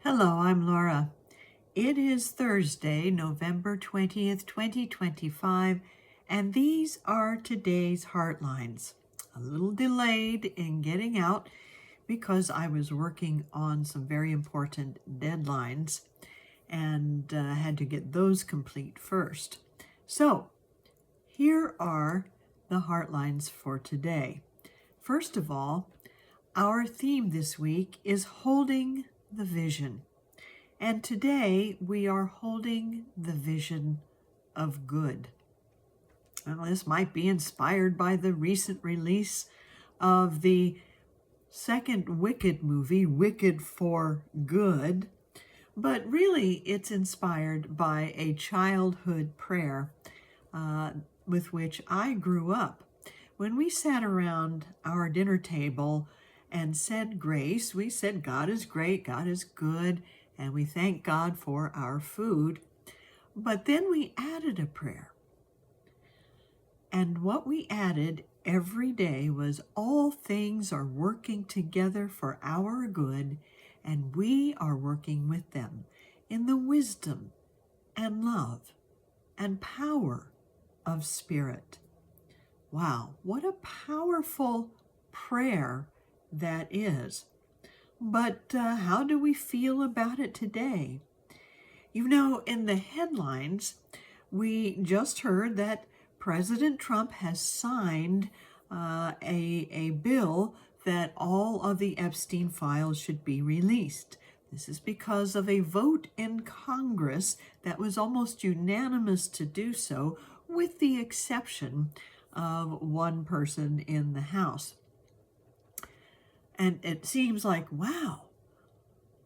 Hello, I'm Laura. It is Thursday, November 20th, 2025, and these are today's Heartlines. A little delayed in getting out because I was working on some very important deadlines and had to get those complete first. So, here are the Heartlines for today. First of all, our theme this week is holding the vision. And today we are holding the vision of good. Well, this might be inspired by the recent release of the second Wicked movie, Wicked for Good, but really it's inspired by a childhood prayer with which I grew up. When we sat around our dinner table and said grace, we said, God is great, God is good, and we thank God for our food. But then we added a prayer. And what we added every day was all things are working together for our good, and we are working with them in the wisdom and love and power of Spirit. Wow, what a powerful prayer that is. But how do we feel about it today? You know, in the headlines, we just heard that President Trump has signed a bill that all of the Epstein files should be released. This is because of a vote in Congress that was almost unanimous to do so, with the exception of one person in the House. And it seems like, wow,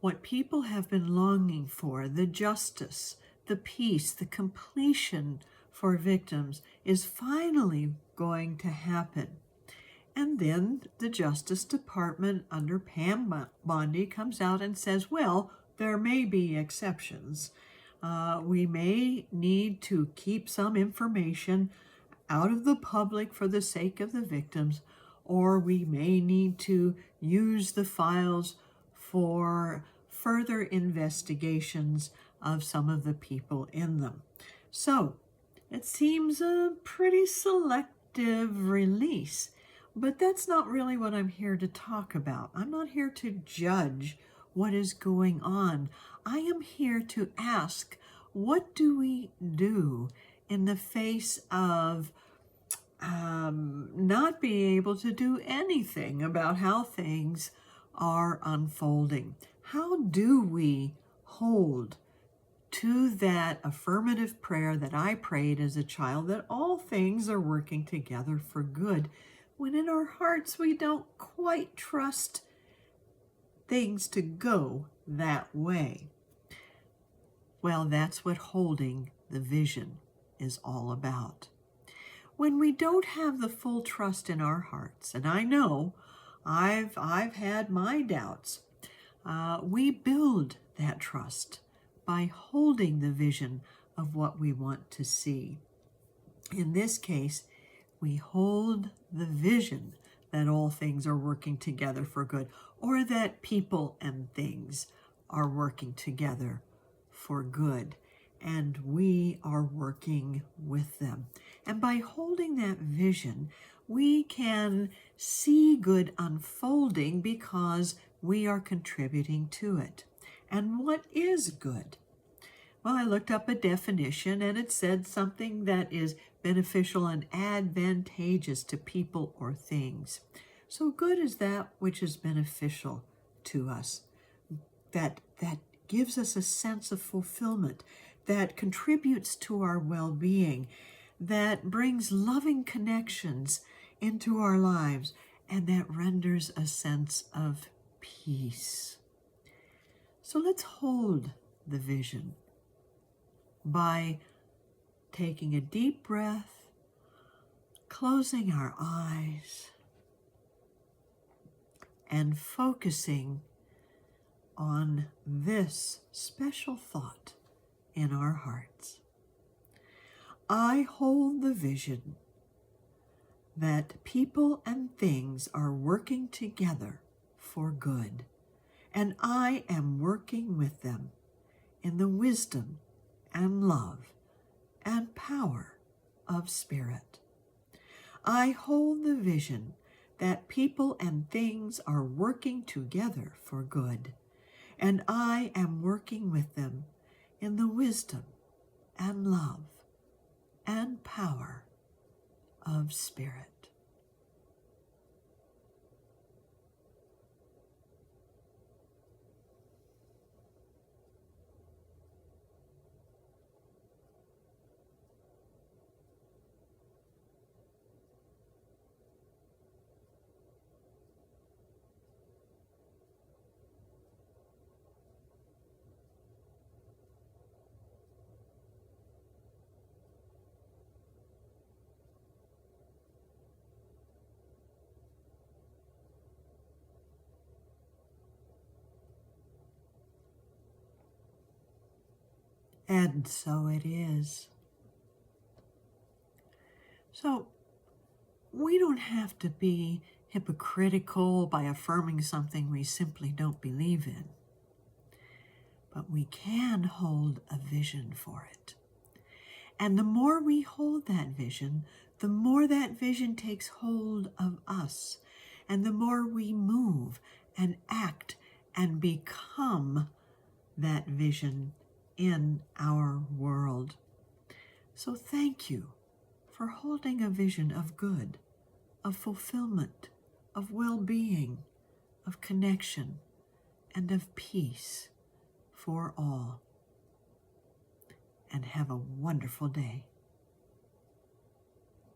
what people have been longing for, the justice, the peace, the completion for victims, is finally going to happen. And then the Justice Department under Pam Bondi comes out and says, well, there may be exceptions. We may need to keep some information out of the public for the sake of the victims, or we may need to use the files for further investigations of some of the people in them. So it seems a pretty selective release, but that's not really what I'm here to talk about. I'm not here to judge what is going on. I am here to ask, what do we do in the face of not being able to do anything about how things are unfolding? How do we hold to that affirmative prayer that I prayed as a child, that all things are working together for good, when in our hearts we don't quite trust things to go that way? Well, that's what holding the vision is all about. When we don't have the full trust in our hearts, and I know I've had my doubts, we build that trust by holding the vision of what we want to see. In this case, we hold the vision that all things are working together for good, or that people and things are working together for good, and we are working with them. And by holding that vision, we can see good unfolding because we are contributing to it. And what is good? Well, I looked up a definition, and it said something that is beneficial and advantageous to people or things. So good is that which is beneficial to us, that gives us a sense of fulfillment, that contributes to our well-being, that brings loving connections into our lives, and that renders a sense of peace. So let's hold the vision by taking a deep breath, closing our eyes, and focusing on this special thought in our hearts. I hold the vision that people and things are working together for good, and I am working with them in the wisdom and love and power of Spirit. I hold the vision that people and things are working together for good, and I am working with them in the wisdom and love and power of Spirit. And so it is. So we don't have to be hypocritical by affirming something we simply don't believe in, but we can hold a vision for it. And the more we hold that vision, the more that vision takes hold of us, and the more we move and act and become that vision in our world. So thank you for holding a vision of good, of fulfillment, of well-being, of connection, and of peace for all. And have a wonderful day.